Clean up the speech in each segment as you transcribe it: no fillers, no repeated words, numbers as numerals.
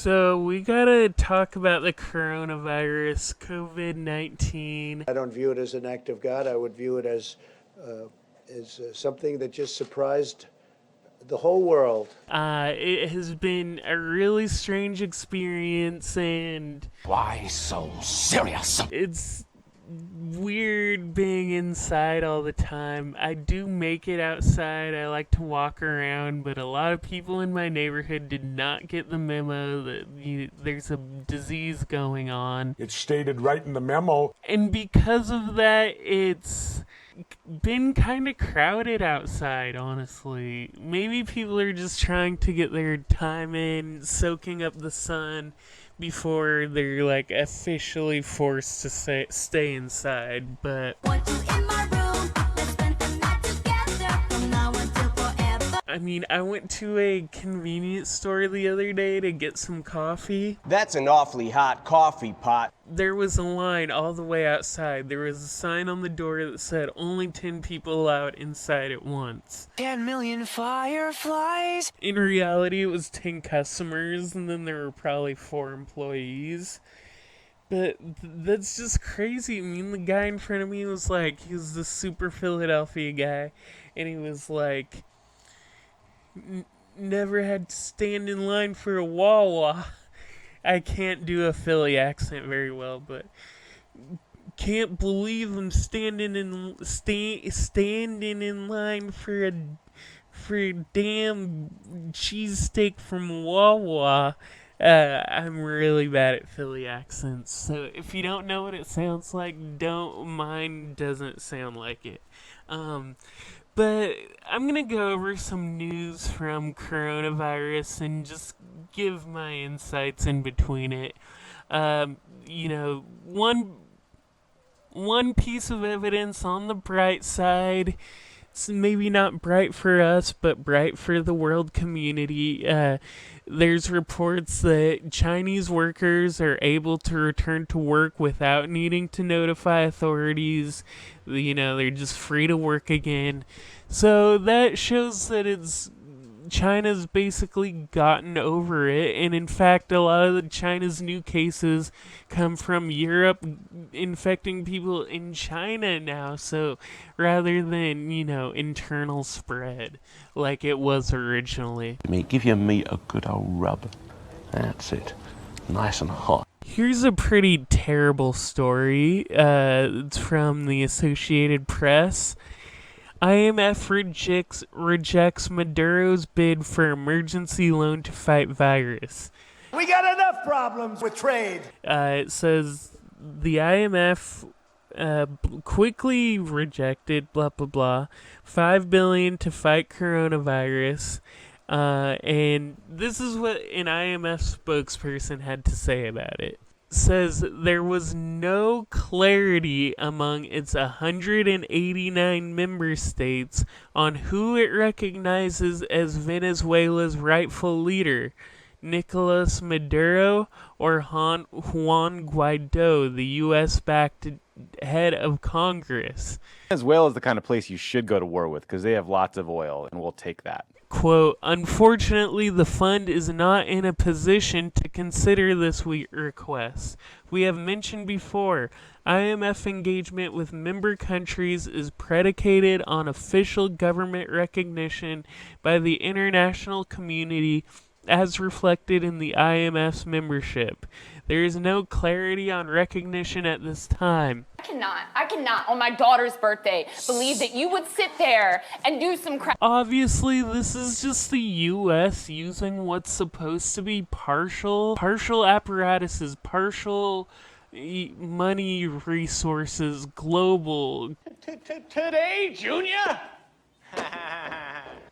So we gotta talk about the coronavirus, COVID-19. I don't view it as an act of God. I would view it as something that just surprised the whole world. It has been a really strange experience, and why so serious? It's weird being inside all the time. I do make it outside. I like to walk around, but a lot of people in my neighborhood did not get the memo that there's a disease going on. It's stated right in the memo. And because of that, it's been kind of crowded outside, honestly. Maybe people are just trying to get their time in, soaking up the sun before they're like officially forced to stay inside. But I mean, I went to a convenience store the other day to get some coffee. That's an awfully hot coffee pot. There was a line all the way outside. There was a sign on the door that said only 10 people allowed inside at once. 10 million fireflies? In reality, it was 10 customers, and then there were probably 4 employees. But that's just crazy. I mean, the guy in front of me was like, he was the super Philadelphia guy, and he was like, never had to stand in line for a Wawa. I can't do a Philly accent very well, but can't believe I'm standing in line for a damn cheesesteak from Wawa. I'm really bad at Philly accents, so if you don't know what it sounds like, mine doesn't sound like it. But I'm going to go over some news from coronavirus and just give my insights in between it. One piece of evidence on the bright side, it's maybe not bright for us, but bright for the world community. There's reports that Chinese workers are able to return to work without needing to notify authorities. They're just free to work again. So that shows that China's basically gotten over it, and in fact, a lot of China's new cases come from Europe infecting people in China now, so rather than, internal spread like it was originally. Give your meat a good old rub. That's it. Nice and hot. Here's a pretty terrible story. It's from the Associated Press. IMF rejects Maduro's bid for emergency loan to fight virus. We got enough problems with trade. It says the IMF quickly rejected blah blah blah $5 billion to fight coronavirus. And this is what an IMF spokesperson had to say about it. Says there was no clarity among its 189 member states on who it recognizes as Venezuela's rightful leader, Nicolas Maduro or Juan Guaido, the U.S.-backed head of Congress. Venezuela is the kind of place you should go to war with because they have lots of oil, and we'll take that. Quote, unfortunately, the fund is not in a position to consider this request. We have mentioned before, IMF engagement with member countries is predicated on official government recognition by the international community as reflected in the IMF's membership. There is no clarity on recognition at this time. I cannot, on my daughter's birthday, believe that you would sit there and do some crap. Obviously, this is just the U.S. using what's supposed to be partial apparatuses, partial money resources, global. Today, Junior?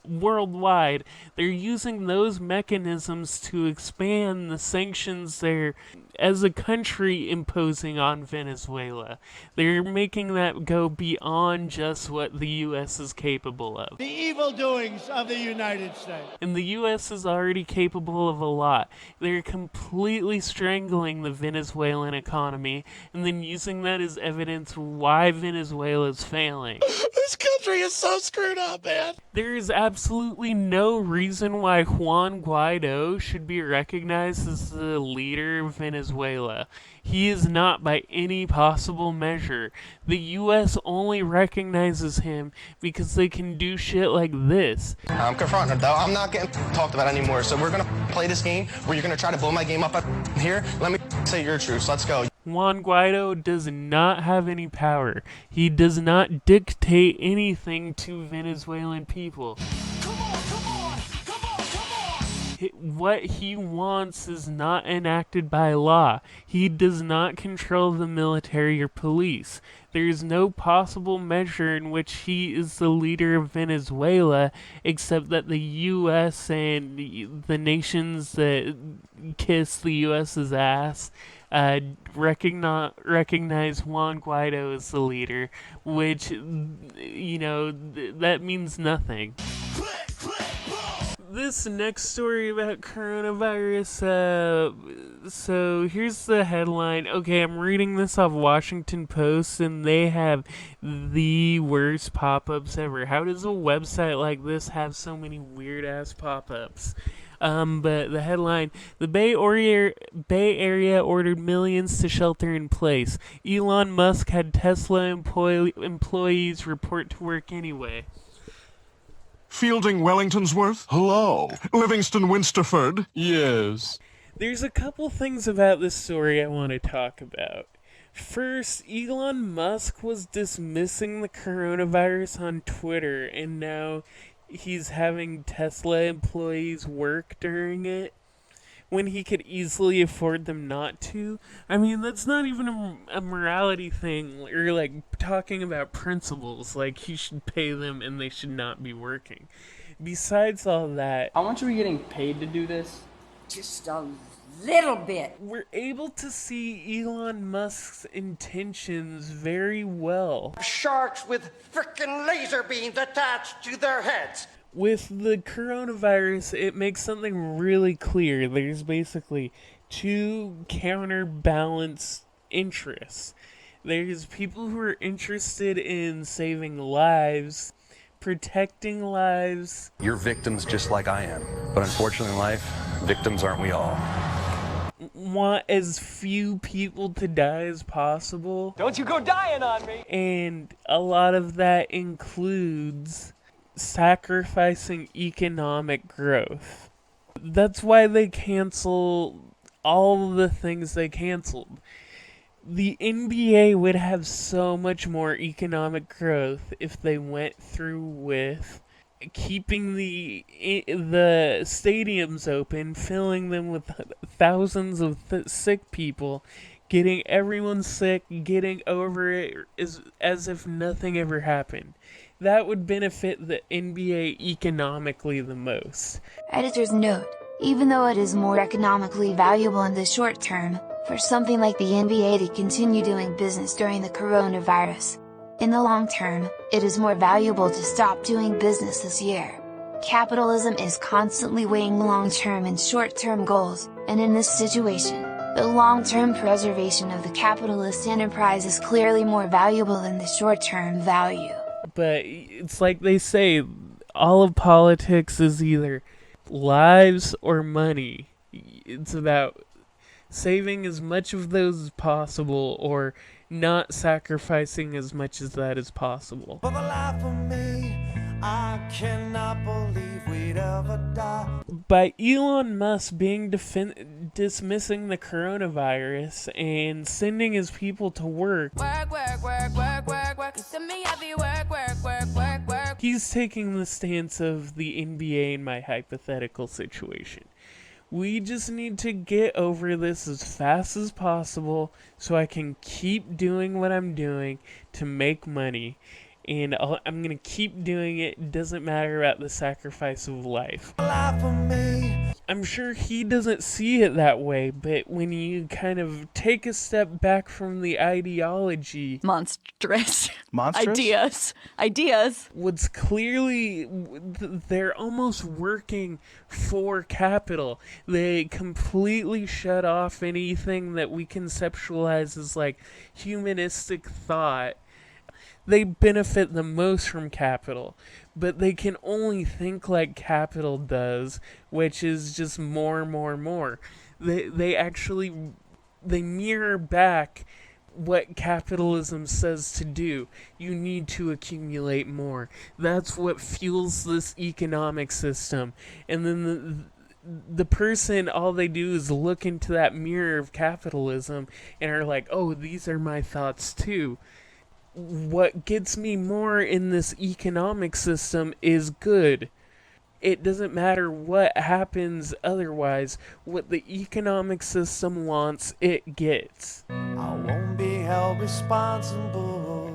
Worldwide, they're using those mechanisms to expand the sanctions they're, as a country, imposing on Venezuela. They're making that go beyond just what the U.S. is capable of. The evil doings of the United States. And the U.S. is already capable of a lot. They're completely strangling the Venezuelan economy and then using that as evidence why Venezuela is failing. This country country is so screwed up, man. There is absolutely no reason why Juan Guaido should be recognized as the leader of Venezuela. He is not by any possible measure. The U.S. only recognizes him because they can do shit like this. I'm confronting her, though. I'm not getting talked about anymore. So we're going to play this game where you're going to try to blow my game up here. Let me say your truths. Let's go. Juan Guaido does not have any power. He does not dictate anything to Venezuelan people. What he wants is not enacted by law. He does not control the military or police. There is no possible measure in which he is the leader of Venezuela, except that the U.S. and the nations that kiss the U.S.'s ass recognize Juan Guaido as the leader, which, that means nothing. This next story about coronavirus, so here's the headline. Okay, I'm reading this off Washington Post, and they have the worst pop-ups ever. How does a website like this have so many weird-ass pop-ups? But the headline, the Bay Area ordered millions to shelter in place. Elon Musk had Tesla employees report to work anyway. Fielding Wellingtonsworth? Hello. Livingston Winsterford? Yes. There's a couple things about this story I want to talk about. First, Elon Musk was dismissing the coronavirus on Twitter, and now he's having Tesla employees work during it when he could easily afford them not to. I mean, that's not even a morality thing, or like talking about principles, like he should pay them and they should not be working. Besides all that, how much are we getting paid to do this? Just a little bit. We're able to see Elon Musk's intentions very well. Sharks with frickin' laser beams attached to their heads. With the coronavirus, it makes something really clear. There's basically two counterbalance interests. There's people who are interested in saving lives, protecting lives. You're victims just like I am. But unfortunately in life, victims aren't we all? Want as few people to die as possible. Don't you go dying on me! And a lot of that includes sacrificing economic growth. That's why they cancel all the things they canceled. The NBA would have so much more economic growth if they went through with keeping the stadiums open, filling them with thousands of sick people, getting everyone sick, getting over it as if nothing ever happened. That would benefit the NBA economically the most. Editor's note: even though it is more economically valuable in the short term, for something like the NBA to continue doing business during the coronavirus, in the long term, it is more valuable to stop doing business this year. Capitalism is constantly weighing long-term and short-term goals, and in this situation, the long-term preservation of the capitalist enterprise is clearly more valuable than the short-term value. But it's like they say, all of politics is either lives or money. It's about saving as much of those as possible, or not sacrificing as much as that as possible. For the life of me, I cannot believe we'd ever die. By Elon Musk being dismissing the coronavirus and sending his people to work, he's taking the stance of the NBA in my hypothetical situation. We just need to get over this as fast as possible so I can keep doing what I'm doing to make money. And I'm going to keep doing it. It doesn't matter about the sacrifice of life. I'm sure he doesn't see it that way, but when you kind of take a step back from the ideology... Monstrous. Monstrous? Ideas. What's clearly... They're almost working for capital. They completely shut off anything that we conceptualize as, like, humanistic thought. they benefit the most from capital, but they can only think like capital does, which is just more, more, more. They actually, they mirror back what capitalism says to do. You need to accumulate more. That's what fuels this economic system. And then the person, all they do is look into that mirror of capitalism and are like, oh, these are my thoughts too. What gets me more in this economic system is good. It doesn't matter what happens otherwise. What the economic system wants, it gets. I won't be held responsible.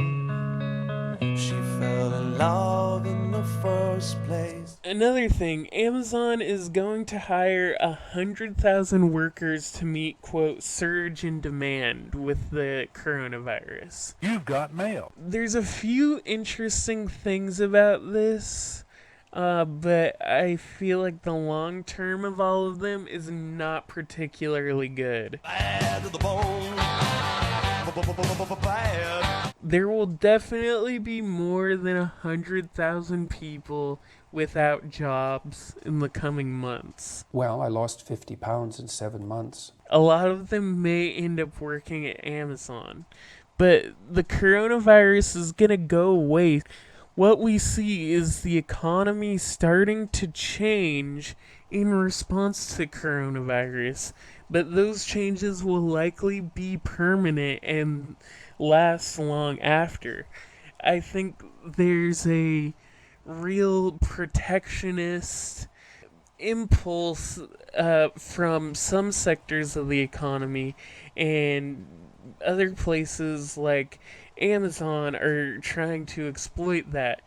She fell in love in the first place. Another thing, Amazon is going to hire 100,000 workers to meet, quote, surge in demand with the coronavirus. You've got mail. There's a few interesting things about this, but I feel like the long term of all of them is not particularly good. Bad to the bone. Bad. There will definitely be more than 100,000 people without jobs in the coming months. Well, I lost 50 pounds in 7 months. A lot of them may end up working at Amazon, but the coronavirus is going to go away. What we see is the economy starting to change in response to coronavirus, but those changes will likely be permanent and last long after. I think there's a real protectionist impulse from some sectors of the economy, and other places like Amazon are trying to exploit that.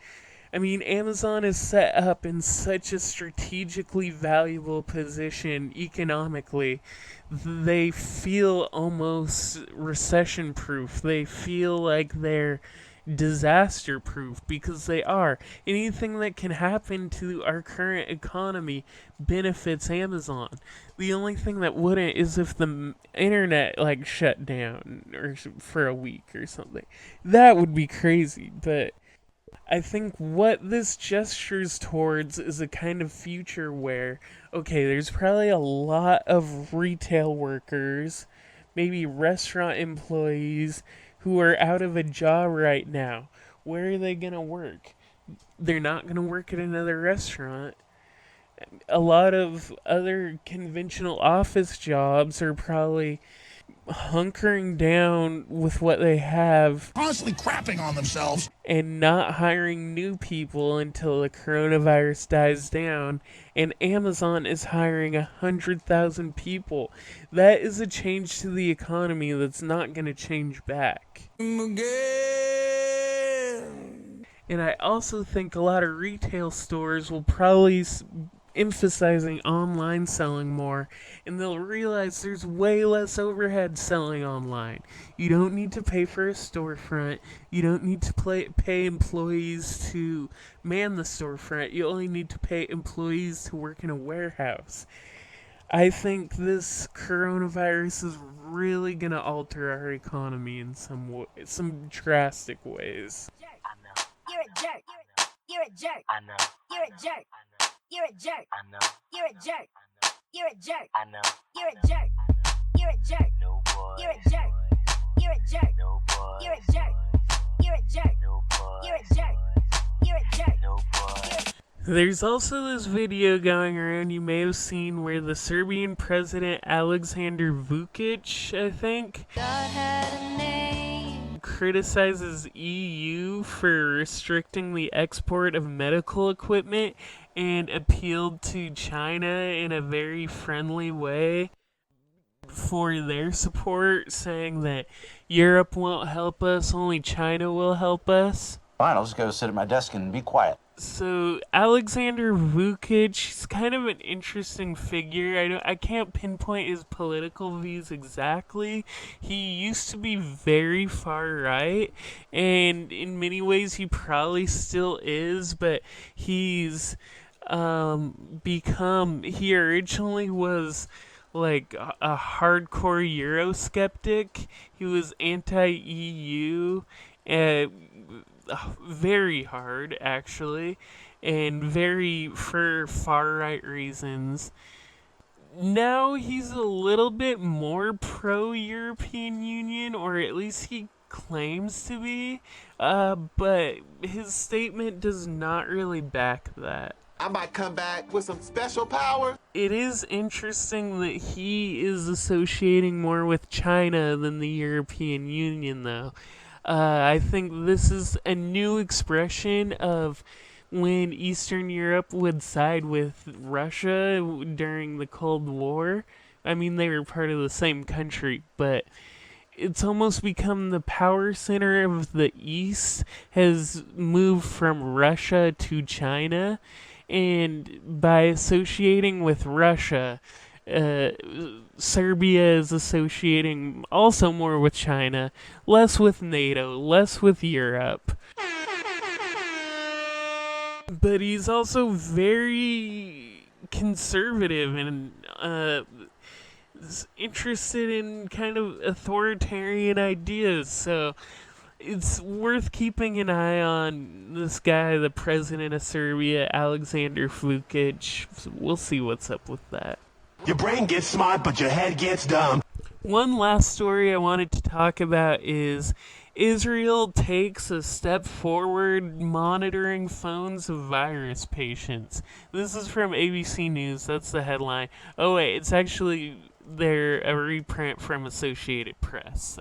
I mean, Amazon is set up in such a strategically valuable position economically. They feel almost recession-proof. They feel like they're disaster-proof because they are. Anything that can happen to our current economy benefits Amazon. The only thing that wouldn't is if the internet like shut down or for a week or something. That would be crazy, but I think what this gestures towards is a kind of future where, okay, there's probably a lot of retail workers, maybe restaurant employees who are out of a job right now. Where are they going to work? They're not going to work at another restaurant. A lot of other conventional office jobs are probably hunkering down with what they have, Constantly crapping on themselves. and not hiring new people until the coronavirus dies down, and Amazon is hiring 100,000 people. That is a change to the economy that's not going to change back. And I also think a lot of retail stores will probably emphasizing online selling more, and they'll realize there's way less overhead selling online. You don't need to pay for a storefront. You don't need to pay employees to man the storefront. You only need to pay employees to work in a warehouse. I think this coronavirus is really going to alter our economy in some drastic ways. You're a jerk. You're a jerk. I know. You're a jerk. You're a jerk. I know. You're a jerk. You're a jerk. I know. You're a jerk. You're a jerk. No boy. You're a jerk. You're a jerk. No boy. You're a jerk. You're a jerk. No boy. You're a jerk. You're a jerk. No boy. There's also this video going around you may have seen where the Serbian president Alexander Vučić, I think, criticizes EU for restricting the export of medical equipment and appealed to China in a very friendly way for their support, saying that Europe won't help us, only China will help us. Fine, I'll just go sit at my desk and be quiet. So Alexander Vučić is kind of an interesting figure. I can't pinpoint his political views exactly. He used to be very far right, and in many ways he probably still is, but he's he originally was like a hardcore Eurosceptic. He was anti-EU, very hard, actually, and very for far-right reasons. Now he's a little bit more pro-European Union, or at least he claims to be, but his statement does not really back that. I might come back with some special powers. It is interesting that he is associating more with China than the European Union, though. I think this is a new expression of when Eastern Europe would side with Russia during the Cold War. I mean, they were part of the same country, but it's almost become the power center of the East has moved from Russia to China, and by associating with Russia, Serbia is associating also more with China, less with NATO, less with Europe. But he's also very conservative and is interested in kind of authoritarian ideas, so it's worth keeping an eye on this guy, the president of Serbia, Alexander Vučić. We'll see what's up with that. Your brain gets smart, but your head gets dumb. One last story I wanted to talk about is Israel takes a step forward monitoring phones of virus patients. This is from ABC News. That's the headline. Oh, wait, it's actually a reprint from Associated Press.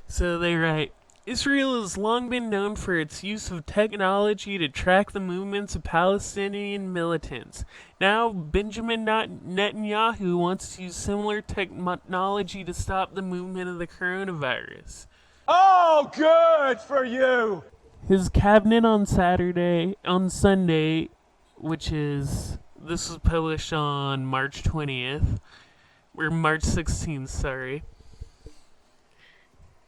So they write, Israel has long been known for its use of technology to track the movements of Palestinian militants. Now, Benjamin Netanyahu wants to use similar technology to stop the movement of the coronavirus. Oh, good for you! His cabinet on Sunday, this was published on March 20th, or March 16th, sorry.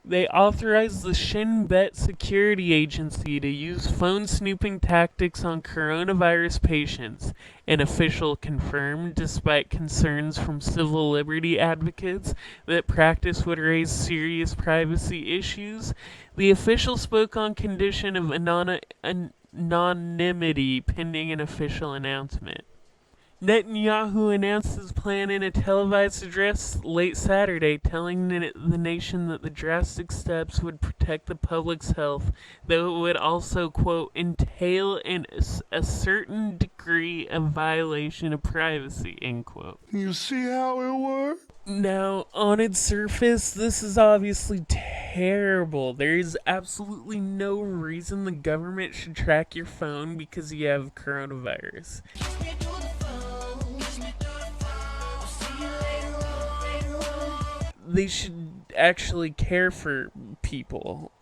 They authorized the Shin Bet Security Agency to use phone snooping tactics on coronavirus patients, an official confirmed, despite concerns from civil liberty advocates that practice would raise serious privacy issues. The official spoke on condition of anonymity pending an official announcement. Netanyahu announced his plan in a televised address late Saturday, telling the nation that the drastic steps would protect the public's health, though it would also, quote, entail a certain degree of violation of privacy, end quote. You see how it works? Now, on its surface, this is obviously terrible. There is absolutely no reason the government should track your phone because you have coronavirus. They should actually care for people.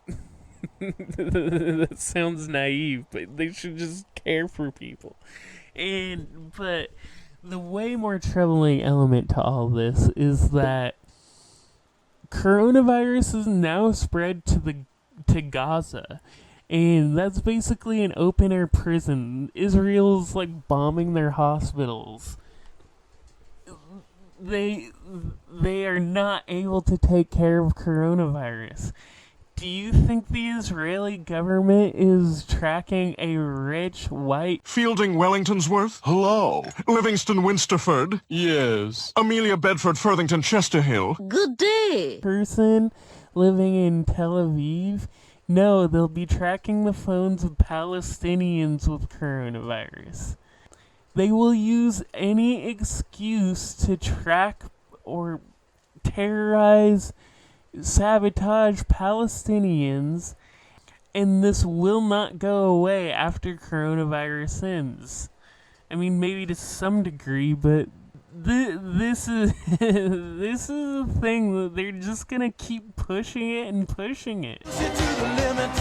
That sounds naive, but they should just care for people. But the way more troubling element to all this is that coronavirus is now spread to Gaza. And that's basically an open-air prison. Israel's like bombing their hospitals. They are not able to take care of coronavirus. Do you think the Israeli government is tracking a rich white Fielding Wellingtonsworth? Hello. Livingston Winsterford? Yes. Amelia Bedford Furthington Chesterhill? Good day. person living in Tel Aviv? No, they'll be tracking the phones of Palestinians with coronavirus. They will use any excuse to track or terrorize, sabotage Palestinians, and this will not go away after coronavirus ends. I mean, maybe to some degree, but this is this is a thing that they're just gonna keep pushing it and pushing it. Push it to the limit.